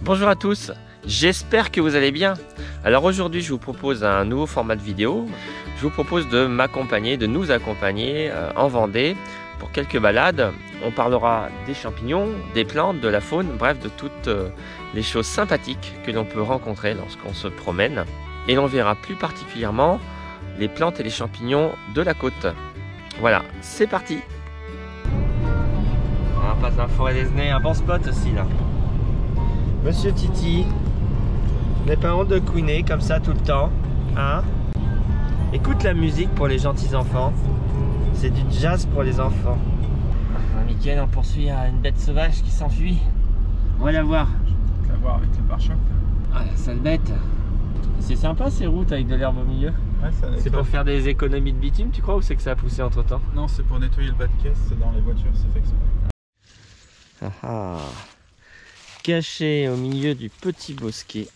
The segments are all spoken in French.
Bonjour à tous, j'espère que vous allez bien. Alors aujourd'hui je vous propose un nouveau format de vidéo. Je vous propose de m'accompagner, de nous accompagner en Vendée pour quelques balades. On parlera des champignons, des plantes, de la faune, bref de toutes les choses sympathiques que l'on peut rencontrer lorsqu'on se promène. Et l'on verra plus particulièrement les plantes et les champignons de la côte. Voilà, c'est parti. On passe dans la forêt des Nez, un bon spot aussi là. Monsieur Titi, n'est pas honte de couiner comme ça tout le temps, hein? Écoute la musique pour les gentils enfants. C'est du jazz pour les enfants. Mickaël, on poursuit une bête sauvage qui s'enfuit. On va la voir. Je vais la voir avec le pare-choc. Ah, la sale bête. C'est sympa ces routes avec de l'herbe au milieu. Ouais, c'est pour faire des économies de bitume, tu crois, ou c'est que ça a poussé entre temps? Non, c'est pour nettoyer le bas de caisse, c'est dans les voitures, c'est fait exprès. Ah ah. Caché au milieu du petit bosquet.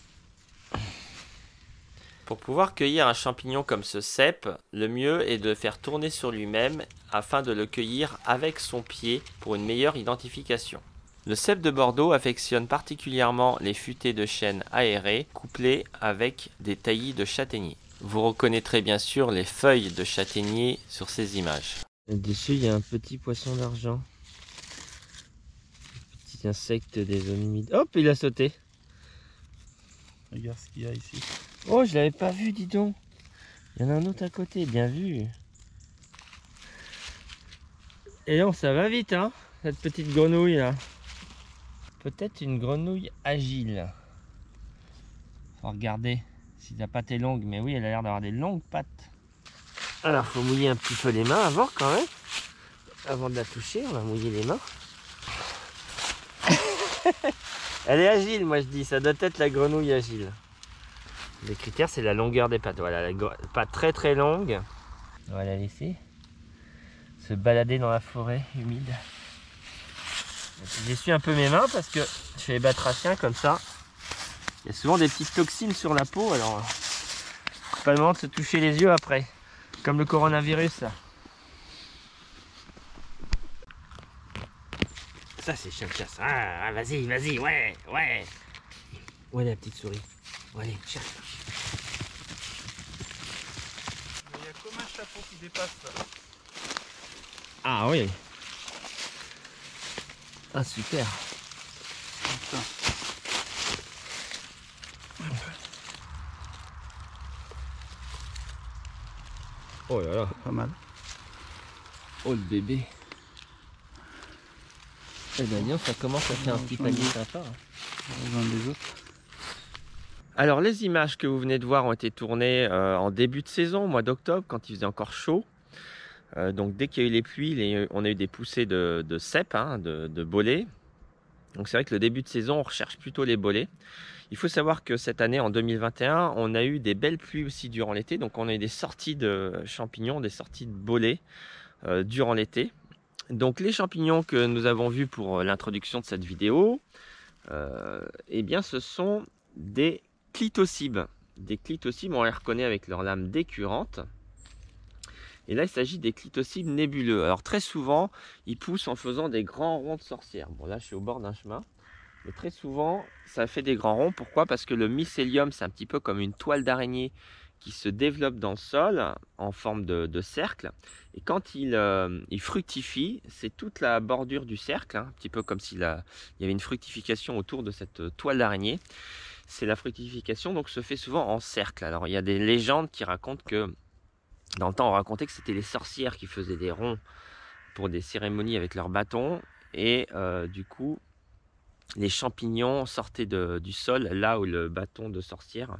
Pour pouvoir cueillir un champignon comme ce cèpe, le mieux est de le faire tourner sur lui-même afin de le cueillir avec son pied pour une meilleure identification. Le cèpe de Bordeaux affectionne particulièrement les futaies de chêne aérées couplées avec des taillis de châtaignier. Vous reconnaîtrez bien sûr les feuilles de châtaignier sur ces images. Dessus il y a un petit poisson d'argent. Petit insecte des zones humides. Hop, il a sauté. Regarde ce qu'il y a ici. Oh, je l'avais pas vu, dis donc. Il y en a un autre à côté, bien vu. Et non, ça va vite, hein, cette petite grenouille là. Peut-être une grenouille agile. Faut regarder si la patte est longue, mais oui, elle a l'air d'avoir des longues pattes. Alors, faut mouiller un petit peu les mains avant quand même. Avant de la toucher, on va mouiller les mains. Elle est agile, moi je dis, ça doit être la grenouille agile. Les critères, c'est la longueur des pattes. Voilà, la patte très très longue. On va la laisser se balader dans la forêt humide. J'essuie un peu mes mains parce que je fais les batraciens comme ça. Il y a souvent des petites toxines sur la peau, alors c'est pas le moment de se toucher les yeux après. Comme le coronavirus. Ça c'est chien de chasse. Ah, vas-y, vas-y, ouais. Où est la petite souris? Bon, allez, cherche. Il y a comme un chapeau qui dépasse. Ah oui. Ah super. Putain. Oh là là. Pas mal. Oh le bébé. Eh ben ça commence à faire un petit panier sympa. Des autres. Alors les images que vous venez de voir ont été tournées en début de saison, au mois d'octobre, quand il faisait encore chaud. Donc dès qu'il y a eu les pluies, on a eu des poussées de cèpes, hein, de bolets. Donc c'est vrai que le début de saison, on recherche plutôt les bolets. Il faut savoir que cette année, en 2021, on a eu des belles pluies aussi durant l'été. Donc on a eu des sorties de champignons, des sorties de bolets durant l'été. Donc les champignons que nous avons vus pour l'introduction de cette vidéo, eh bien ce sont des clitocybes. Des clitocybes, on les reconnaît avec leurs lames décurrentes. Et là, il s'agit des clitocybes nébuleux. Alors très souvent, ils poussent en faisant des grands ronds de sorcière. Bon là, je suis au bord d'un chemin. Mais très souvent, ça fait des grands ronds. Pourquoi? Parce que le mycélium, c'est un petit peu comme une toile d'araignée qui se développe dans le sol en forme de cercle. Et quand il fructifie, c'est toute la bordure du cercle, hein, un petit peu comme s'il y avait une fructification autour de cette toile d'araignée. C'est la fructification, donc se fait souvent en cercle. Alors il y a des légendes qui racontent que, dans le temps on racontait que c'était les sorcières qui faisaient des ronds pour des cérémonies avec leurs bâtons. Et du coup, les champignons sortaient du sol, là où le bâton de sorcière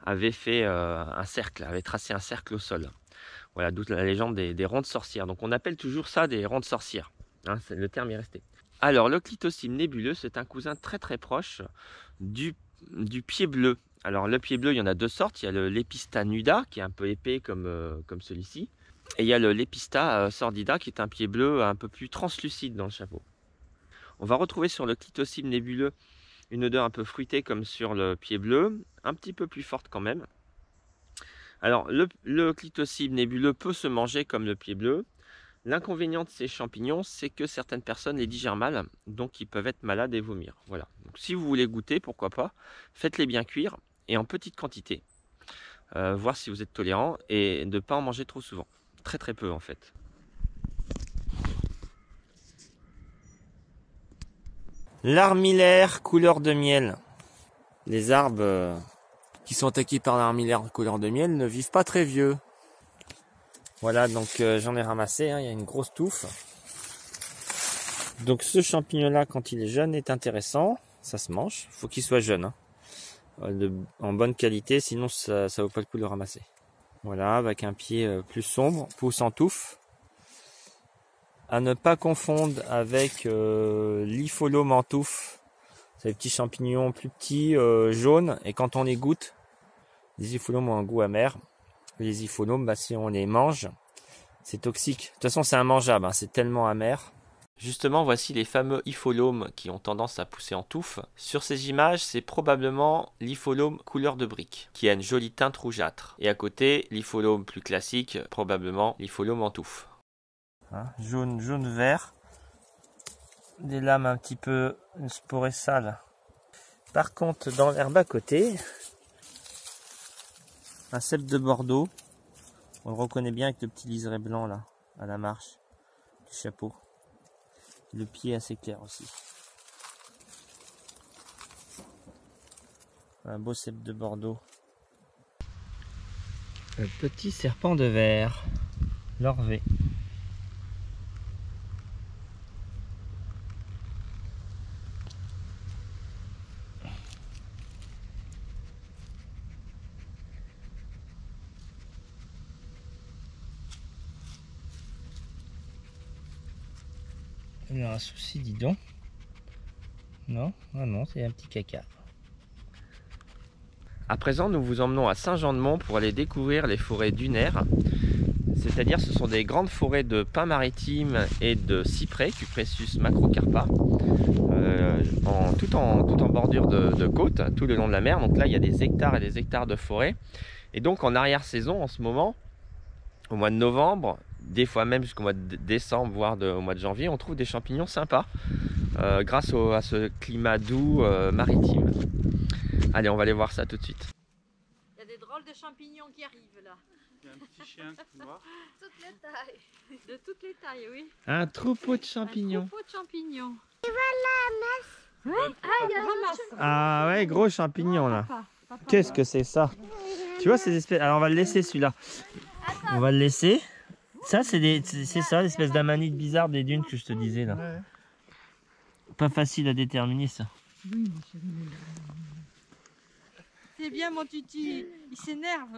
avait fait un cercle, avait tracé un cercle au sol. Voilà, d'où la légende des ronds de sorcières. Donc on appelle toujours ça des ronds de sorcières. Hein, le terme est resté. Alors le clitocybe nébuleux, c'est un cousin très très proche du pied bleu. Alors le pied bleu, il y en a deux sortes. Il y a le Lepista nuda, qui est un peu épais comme celui-ci. Et il y a le Lepista sordida, qui est un pied bleu un peu plus translucide dans le chapeau. On va retrouver sur le clitocybe nébuleux une odeur un peu fruitée comme sur le pied bleu, un petit peu plus forte quand même. Alors le clitocybe nébuleux peut se manger comme le pied bleu. L'inconvénient de ces champignons, c'est que certaines personnes les digèrent mal, donc ils peuvent être malades et vomir. Voilà. Donc, si vous voulez goûter, pourquoi pas, faites-les bien cuire et en petite quantité. Voir si vous êtes tolérant et ne pas en manger trop souvent. Très très peu en fait. L'armillaire couleur de miel. Les arbres qui sont attaqués par l'armillaire couleur de miel ne vivent pas très vieux. Voilà, donc j'en ai ramassé, hein, il y a une grosse touffe. Donc ce champignon-là, quand il est jeune, est intéressant. Ça se mange, il faut qu'il soit jeune. Hein. En bonne qualité, sinon ça vaut pas le coup de le ramasser. Voilà, avec un pied plus sombre, pousse en touffe. À ne pas confondre avec l'Ipholome en touffe. C'est des petits champignons plus petits, jaunes, et quand on les goûte, les Ipholomes ont un goût amer. Les Ipholomes, bah, si on les mange, c'est toxique. De toute façon, c'est immangeable, hein, c'est tellement amer. Justement, voici les fameux Ipholomes qui ont tendance à pousser en touffe. Sur ces images, c'est probablement l'Ipholome couleur de brique, qui a une jolie teinte rougeâtre. Et à côté, l'Ipholome plus classique, probablement l'Ipholome en touffe. Hein, jaune-vert. Des lames un petit peu sporées sales. Par contre, dans l'herbe à côté, un cèpe de Bordeaux. On le reconnaît bien avec le petit liseré blanc là, à la marche du chapeau. Le pied assez clair aussi. Un beau cèpe de Bordeaux. Le petit serpent de verre, l'orvé. Il y a un souci, dis donc. Non, ah non, c'est un petit caca. À présent, nous vous emmenons à Saint-Jean-de-Mont pour aller découvrir les forêts dunaires. C'est-à-dire, ce sont des grandes forêts de pins maritimes et de cyprès, Cupressus macrocarpa, tout en bordure de côte, tout le long de la mer. Donc là, il y a des hectares et des hectares de forêt. Et donc, en arrière-saison, en ce moment, au mois de novembre, des fois même jusqu'au mois de décembre, voire au mois de janvier, on trouve des champignons sympas grâce à ce climat doux maritime. Allez, on va aller voir ça tout de suite. Il y a des drôles de champignons qui arrivent là. Il y a un petit chien noir. Toutes les tailles. De toutes les tailles, oui. Un troupeau de champignons. Un troupeau de champignons. Ouais, Ah, il y a ramasse. Ah ouais, gros champignons là. Qu'est-ce que c'est ça? Tu vois ces espèces. Alors on va le laisser celui-là. On va le laisser. Ça c'est ça, l'espèce d'amanite bizarre des dunes que je te disais là. ouais. Pas facile à déterminer ça. C'est bien mon tuti. Il s'énerve.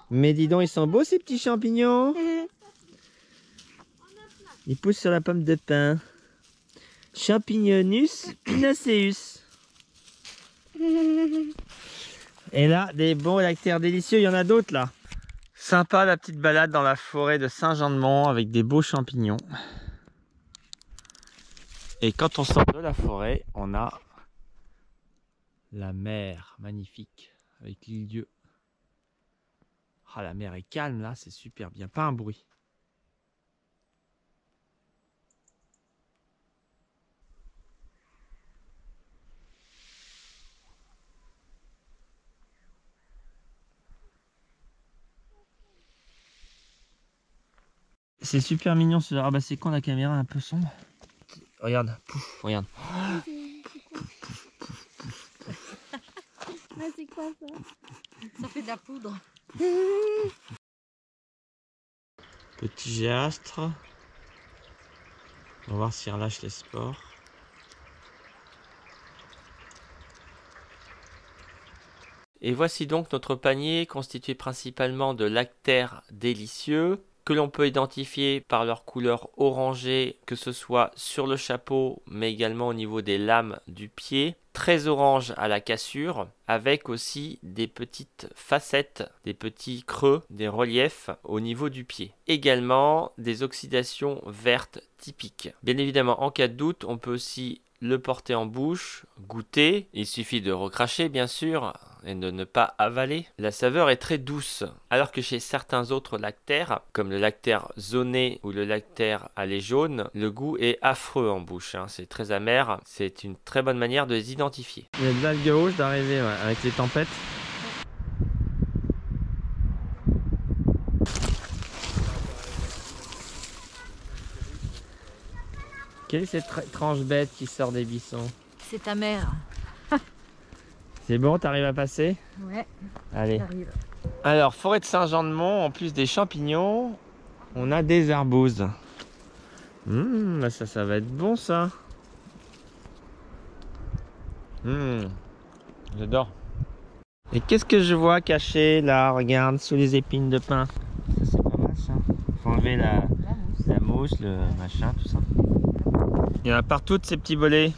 Mais dis donc, ils sont beaux ces petits champignons. Ils poussent sur la pomme de pin. Champignonus pinaceus. Et là, des bons lactaires délicieux, il y en a d'autres là. Sympa la petite balade dans la forêt de Saint-Jean-de-Mont avec des beaux champignons. Et quand on sort de la forêt, on a la mer magnifique avec l'île Dieu. Ah, la mer est calme là, c'est super bien, pas un bruit. C'est super mignon ce. Ah bah c'est quand la caméra est un peu sombre. Regarde, pouf, regarde. Ah, c'est quoi ça? Ça fait de la poudre. Petit géastre. On va voir s'il relâche les spores. Et voici donc notre panier constitué principalement de lactaires délicieux que l'on peut identifier par leur couleur orangée, que ce soit sur le chapeau mais également au niveau des lames du pied. Très orange à la cassure, avec aussi des petites facettes, des petits creux, des reliefs au niveau du pied. Également des oxydations vertes typiques. Bien évidemment, en cas de doute, on peut aussi le porter en bouche, goûter. Il suffit de recracher bien sûr et de ne pas avaler. La saveur est très douce, alors que chez certains autres lactaires, comme le lactaire zoné ou le lactaire à lait jaune, le goût est affreux en bouche, hein. C'est très amer, c'est une très bonne manière de les identifier. Il y a de l'algue rouge d'arriver, ouais, avec les tempêtes. Quelle est cette étrange bête qui sort des buissons? C'est ta mère. C'est bon, t'arrives à passer? Ouais, Allez. j'arrive. Alors, forêt de Saint-Jean-de-Mont, en plus des champignons, on a des arbouses. Ça va être bon ça. J'adore. Et qu'est-ce que je vois caché là? Regarde, sous les épines de pin. Ça c'est pas mal ça. Faut enlever la mousse, le machin, tout ça. Il y en a partout de ces petits bolets. De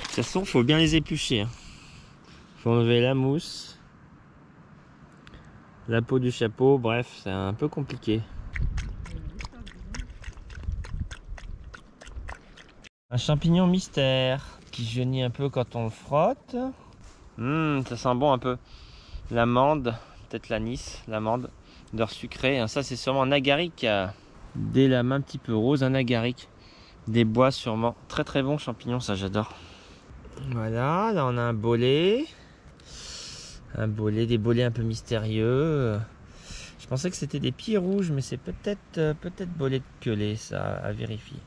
toute façon, faut bien les éplucher. Faut enlever la mousse, la peau du chapeau, bref, c'est un peu compliqué. Un champignon mystère qui jaunit un peu quand on le frotte. Ça sent bon un peu. L'amande, peut-être l'anis, l'amande, d'heure sucrée. Ça c'est sûrement un agaric. Des lames un petit peu roses, un agaric. Des bois sûrement. Très très bon champignon, ça j'adore. Voilà, là on a un bolet. Un bolet, des bolets un peu mystérieux. Je pensais que c'était des pieds rouges, mais c'est peut-être bolet de queulé, ça à vérifier.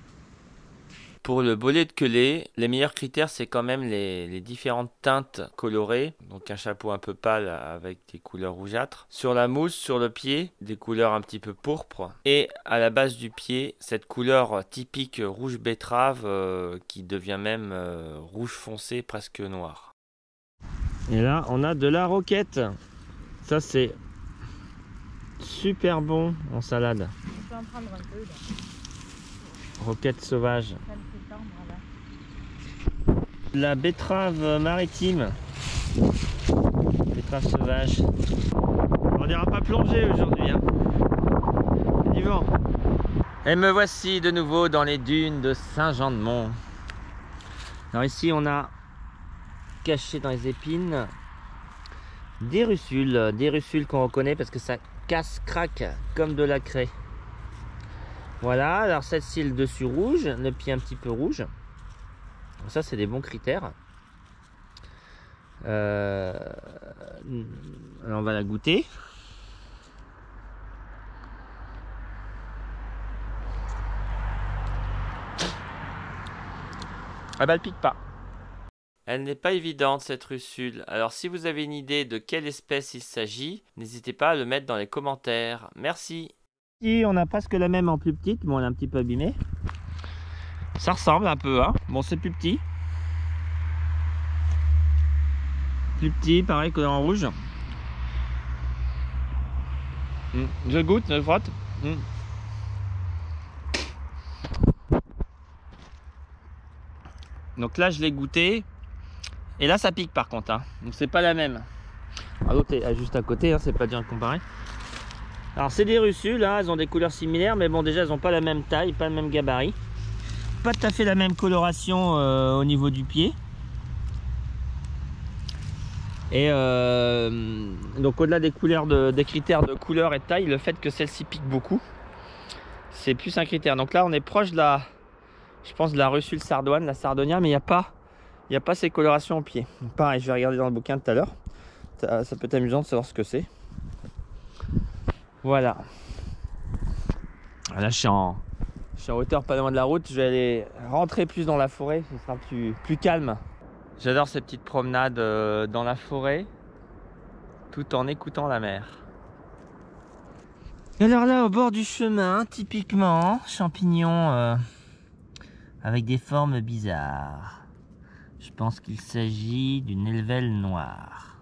Pour le bolet de queulé, les meilleurs critères, c'est quand même les différentes teintes colorées. Donc un chapeau un peu pâle avec des couleurs rougeâtres. Sur la mousse, sur le pied, des couleurs un petit peu pourpres. Et à la base du pied, cette couleur typique rouge betterave qui devient même rouge foncé, presque noir. Et là, on a de la roquette. Ça, c'est super bon en salade. On peut en prendre un peu là. Roquette sauvage. Ça me fait tendre, là. La betterave maritime. Betterave sauvage. On n'ira pas plonger aujourd'hui, hein. Il y a du vent. Et me voici de nouveau dans les dunes de Saint-Jean-de-Mont. Alors ici, on a caché dans les épines des russules qu'on reconnaît parce que ça casse, craque comme de la craie. Voilà, alors celle-ci le dessus rouge, le pied un petit peu rouge. Ça c'est des bons critères. Alors on va la goûter. Ah bah elle pique pas. Elle n'est pas évidente cette russule, alors si vous avez une idée de quelle espèce il s'agit, n'hésitez pas à le mettre dans les commentaires. Merci. Ici on a presque la même en plus petite, bon elle est un petit peu abîmée. Ça ressemble un peu, hein. Bon c'est plus petit. Plus petit, pareil, couleur en rouge. Je goûte, je frotte. Donc là je l'ai goûté. Et là ça pique par contre, hein. Donc c'est pas la même. L'autre est juste à côté, hein, c'est pas dur à comparer. Alors c'est des russules, là, elles ont des couleurs similaires, mais bon déjà elles n'ont pas la même taille, pas le même gabarit. Pas tout à fait la même coloration au niveau du pied. Et donc au-delà des couleurs des critères de couleur et de taille, le fait que celle-ci pique beaucoup, c'est plus un critère. Donc là on est proche de la, je pense, de la russule sardoine, la sardonia, mais il n'y a pas ces colorations au pied. Donc pareil, je vais regarder dans le bouquin tout à l'heure. Ça peut être amusant de savoir ce que c'est. Voilà. Là je suis en hauteur pas loin de la route. Je vais aller rentrer plus dans la forêt, ce sera plus calme. J'adore ces petites promenades dans la forêt, tout en écoutant la mer. Et alors là, au bord du chemin, typiquement, champignons avec des formes bizarres. Je pense qu'il s'agit d'une élevelle noire.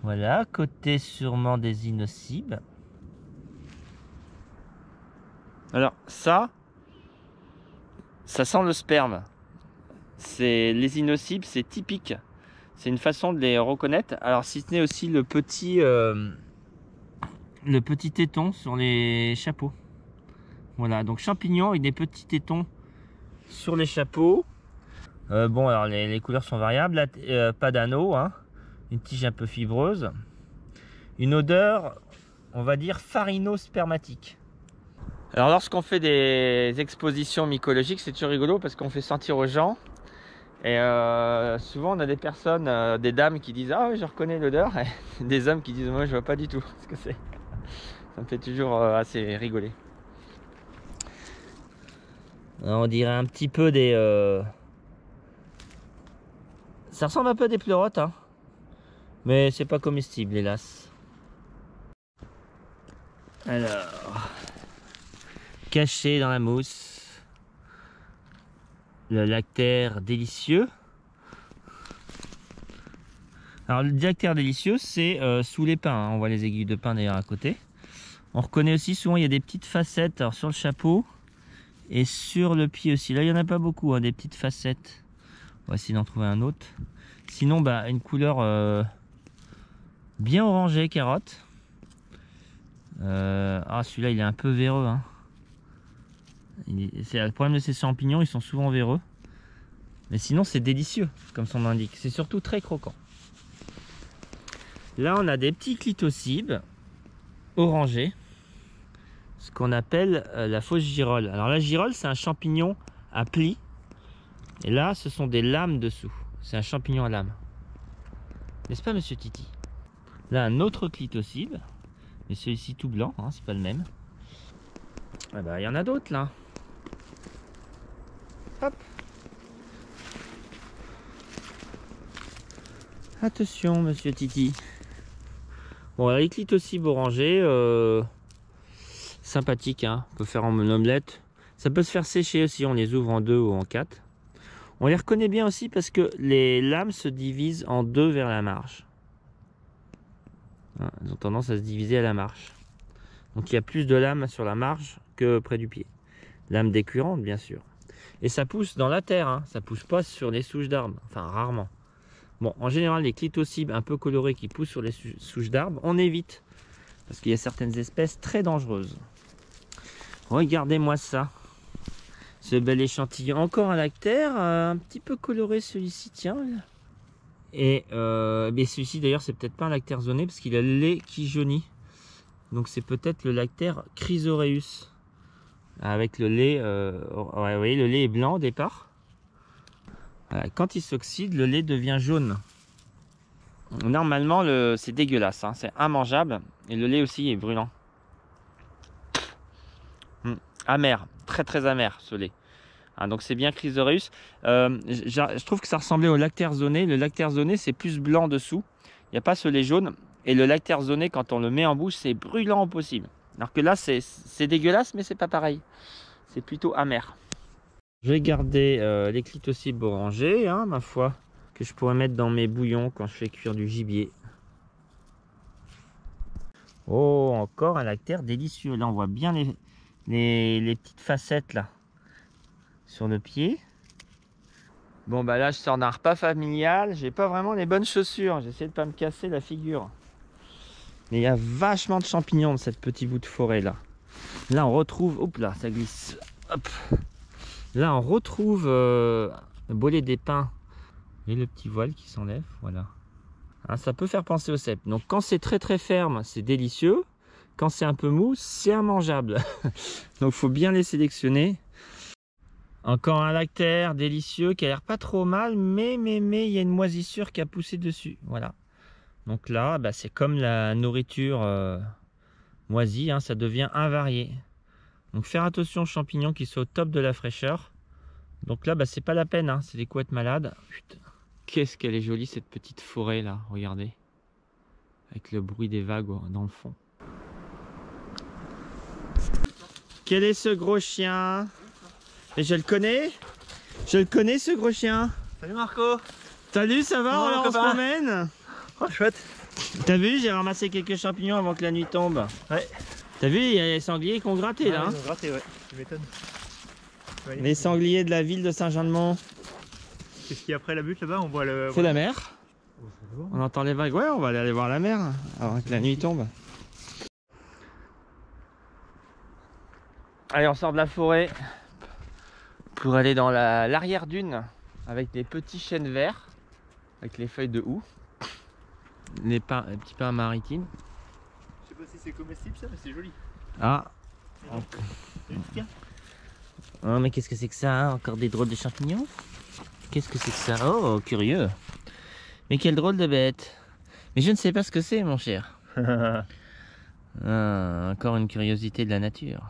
Voilà, côté sûrement des inocibes. Alors ça sent le sperme. C'est les inocibes, c'est typique. C'est une façon de les reconnaître. Alors si ce n'est aussi le petit téton sur les chapeaux. Voilà, donc champignons avec des petits tétons sur les chapeaux. Bon, alors les couleurs sont variables. Là, pas d'anneau, hein. Une tige un peu fibreuse. Une odeur, on va dire, farino-spermatique. Alors lorsqu'on fait des expositions mycologiques, c'est toujours rigolo parce qu'on fait sentir aux gens. Et souvent on a des personnes, des dames qui disent ah oui, je reconnais l'odeur, et des hommes qui disent moi je vois pas du tout ce que c'est. Ça me fait toujours assez rigoler. Alors, on dirait un petit peu des... Ça ressemble un peu à des pleurotes, hein. Mais c'est pas comestible hélas. Alors, caché dans la mousse, le lactaire délicieux. Alors le lactaire délicieux c'est sous les pins, hein. On voit les aiguilles de pin d'ailleurs à côté. On reconnaît aussi souvent il y a des petites facettes alors, sur le chapeau et sur le pied aussi. Là il n'y en a pas beaucoup, hein, des petites facettes. On va essayer d'en trouver un autre. Sinon bah, une couleur bien orangée, carotte. Ah celui-là il est un peu véreux, hein. Le problème de ces champignons, ils sont souvent véreux. Mais sinon c'est délicieux, comme son nom l'indique. C'est surtout très croquant. Là on a des petits clitocibes orangés. Ce qu'on appelle la fausse girole. Alors la girole c'est un champignon à plis. Et là ce sont des lames dessous. C'est un champignon à lames. N'est-ce pas monsieur Titi? Là un autre clitocibe. Mais celui-ci tout blanc, hein, c'est pas le même. Ah bah il y en a d'autres là. Hop. Attention monsieur Titi. Bon les clitocibes orangés, sympathique, hein. On peut faire en omelette. Ça peut se faire sécher aussi, on les ouvre en 2 ou en 4. On les reconnaît bien aussi parce que les lames se divisent en 2 vers la marge. Elles ont tendance à se diviser à la marge. Donc il y a plus de lames sur la marge que près du pied. Lames décurrentes bien sûr. Et ça pousse dans la terre, hein. Ça pousse pas sur les souches d'arbres, enfin rarement. Bon, en général les clitocibes un peu colorés qui poussent sur les souches d'arbres, on évite. Parce qu'il y a certaines espèces très dangereuses. Regardez-moi ça. Ce bel échantillon. Encore un lactaire, un petit peu coloré celui-ci, tiens. Et mais celui-ci d'ailleurs c'est peut-être pas un lactaire zoné parce qu'il a le lait qui jaunit. Donc c'est peut-être le lactaire chrysoreus. Avec le lait, ouais, vous voyez, le lait est blanc au départ. Voilà, quand il s'oxyde, le lait devient jaune. Normalement, c'est dégueulasse, hein, c'est immangeable. Et le lait aussi est brûlant. Amer, très très amer ce lait. Hein, donc c'est bien Chrysoreus. Je trouve que ça ressemblait au lactaire zoné. Le lactaire zoné, c'est plus blanc dessous. Il n'y a pas ce lait jaune. Et le lactaire zoné, quand on le met en bouche, c'est brûlant au possible. Alors que là, c'est dégueulasse, mais c'est pas pareil. C'est plutôt amer. Je vais garder les clitocibes orangés, hein, ma foi, que je pourrais mettre dans mes bouillons quand je fais cuire du gibier. Oh, encore un lactaire délicieux. Là, on voit bien les petites facettes là sur le pied. Bon, bah là, je sors d'un repas familial. J'ai pas vraiment les bonnes chaussures. J'essaie de pas me casser la figure. Mais il y a vachement de champignons dans cette petit bout de forêt là. Là, on retrouve. Hop là, ça glisse. Hop. Là, on retrouve le bolet des pins et le petit voile qui s'enlève. Voilà. Hein, ça peut faire penser au cèpe. Donc, quand c'est très très ferme, c'est délicieux. Quand c'est un peu mou, c'est immangeable. Donc, il faut bien les sélectionner. Encore un lactaire délicieux qui a l'air pas trop mal, mais il y a une moisissure qui a poussé dessus. Voilà. Donc là, bah, c'est comme la nourriture moisie, hein, ça devient invarié. Donc faire attention aux champignons qui sont au top de la fraîcheur. Donc là, bah, c'est pas la peine, hein, c'est des couettes malades. Qu'est-ce qu'elle est jolie cette petite forêt là, regardez. Avec le bruit des vagues dans le fond. Quel est ce gros chien? Et je le connais? Je le connais ce gros chien. Salut Marco. Salut, ça va? Alors on se promène? Oh chouette. T'as vu, j'ai ramassé quelques champignons avant que la nuit tombe. Ouais. T'as vu, il y a les sangliers qui ont gratté là. Ils ont gratté, ouais. Tu m'étonnes. Les sangliers de la ville de Saint-Jean-de-Mont. Qu'est-ce qu'il y a après la butte là-bas? On voit le. C'est la mer. On entend les vagues. Ouais, on va aller voir la mer avant que la nuit tombe. Allez, on sort de la forêt pour aller dans l'arrière dune avec des petits chênes verts avec les feuilles de houx, les petits pins maritimes. Je sais pas si c'est comestible ça, mais c'est joli. Ah, C'est une petite oh, mais qu'est-ce que c'est que ça? Encore des drôles de champignons? Qu'est-ce que c'est que ça? Oh, curieux. Mais quelle drôle de bête. Mais je ne sais pas ce que c'est, mon cher. Ah, encore une curiosité de la nature.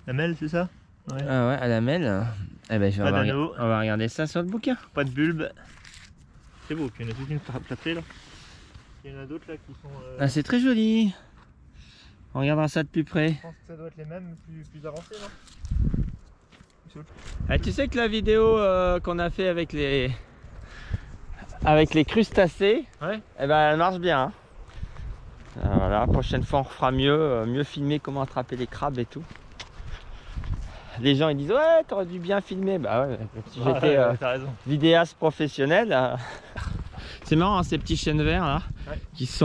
La mêle, c'est ça? Ouais. Ah ouais, à la mêle. Eh ben, Pas d'anneau. on va regarder ça sur le bouquin. Pas de bulbe. C'est beau, puis il y en a toute une plâtrée là. Il y en a d'autres là qui sont. Ah, c'est très joli. On regardera ça de plus près. Je pense que ça doit être les mêmes, plus avancés, non? Ah, tu sais que la vidéo qu'on a fait avec les crustacés, Ouais. eh ben, elle marche bien. Hein. Voilà, la prochaine fois on refera mieux filmer comment attraper les crabes et tout. Les gens ils disent ouais, t'aurais dû bien filmer. Bah ouais, si j'étais t'as raison. vidéaste professionnel. C'est marrant hein, ces petits chênes verts là, Ouais. qui se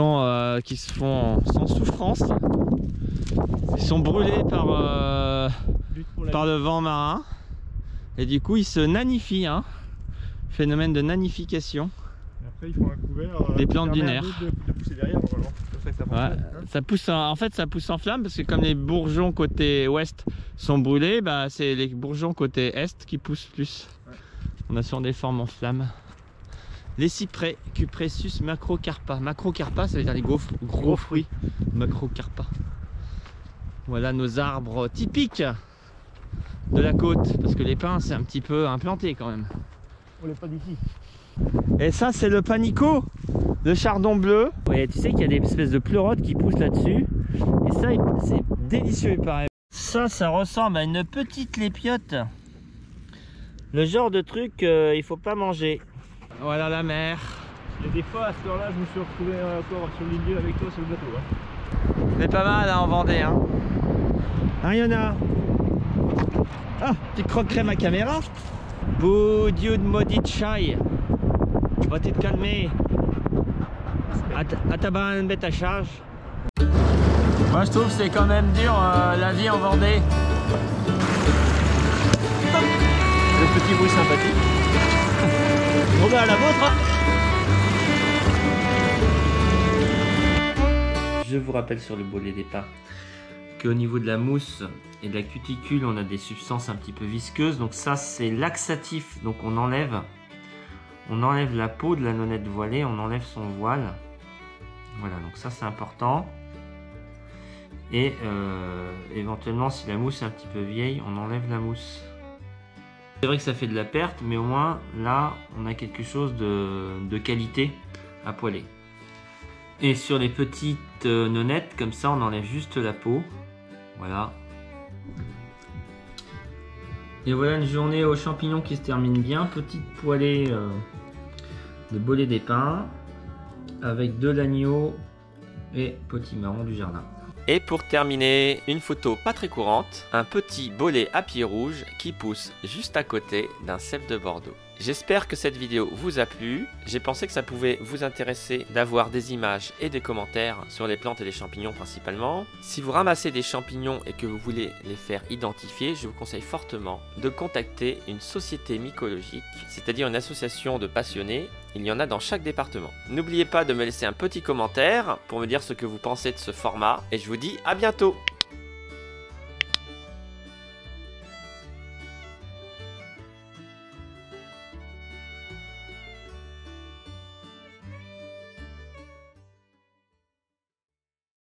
font sans souffrance. Ils sont brûlés par le vent marin et du coup ils se nanifient. Hein. Phénomène de nanification. Et après ils font un couvert. Des plantes qui permet à dunaires. l'autre de pousser derrière normalement. C'est pour ça que ça Ouais, fonctionne. Hein. ça pousse en fait ça pousse en flamme parce que comme les bourgeons côté ouest sont brûlés, bah, c'est les bourgeons côté est qui poussent plus. Ouais. On a sur des formes en flamme. Les cyprès, Cupressus macrocarpa. Macrocarpa, ça veut dire les gros fruits. Macrocarpa. Voilà nos arbres typiques de la côte. Parce que les pins, c'est un petit peu implanté quand même. On l'est pas d'ici. Et ça, c'est le panico, le chardon bleu. Ouais, tu sais qu'il y a des espèces de pleurotes qui poussent là-dessus. Et ça, c'est délicieux, il paraît. Ça ressemble à une petite lépiote. Le genre de truc il faut pas manger. Voilà la mer. Il y a des fois à cette heure-là, je me suis retrouvé encore sur le milieu avec toi sur le bateau. Hein. C'est pas mal hein, en Vendée. Hein. Ariana. Ah, tu croquerais ma caméra? Boudiou de maudite chaille. Va te calmer. À ta bonne bête à charge. Moi je trouve que c'est quand même dur la vie en Vendée. Le petit bruit sympathique. Bon bah à la vôtre. Hein. Je vous rappelle sur le bolet des pins qu'au niveau de la mousse et de la cuticule, on a des substances un petit peu visqueuses. Donc ça, c'est laxatif. Donc on enlève la peau de la nonnette voilée, on enlève son voile. Voilà, donc ça c'est important. Et éventuellement, si la mousse est un petit peu vieille, on enlève la mousse. C'est vrai que ça fait de la perte, mais au moins là, on a quelque chose de qualité à poêler. Et sur les petites nonnettes, comme ça, on enlève juste la peau. Voilà. Et voilà une journée aux champignons qui se termine bien. Petite poêlée de bolet des pins avec de l'agneau et potimarron du jardin. Et pour terminer, une photo pas très courante, un petit bolet à pied rouge qui pousse juste à côté d'un cep de Bordeaux. J'espère que cette vidéo vous a plu. J'ai pensé que ça pouvait vous intéresser d'avoir des images et des commentaires sur les plantes et les champignons principalement. Si vous ramassez des champignons et que vous voulez les faire identifier, je vous conseille fortement de contacter une société mycologique, c'est-à-dire une association de passionnés. Il y en a dans chaque département. N'oubliez pas de me laisser un petit commentaire pour me dire ce que vous pensez de ce format et je vous dis à bientôt.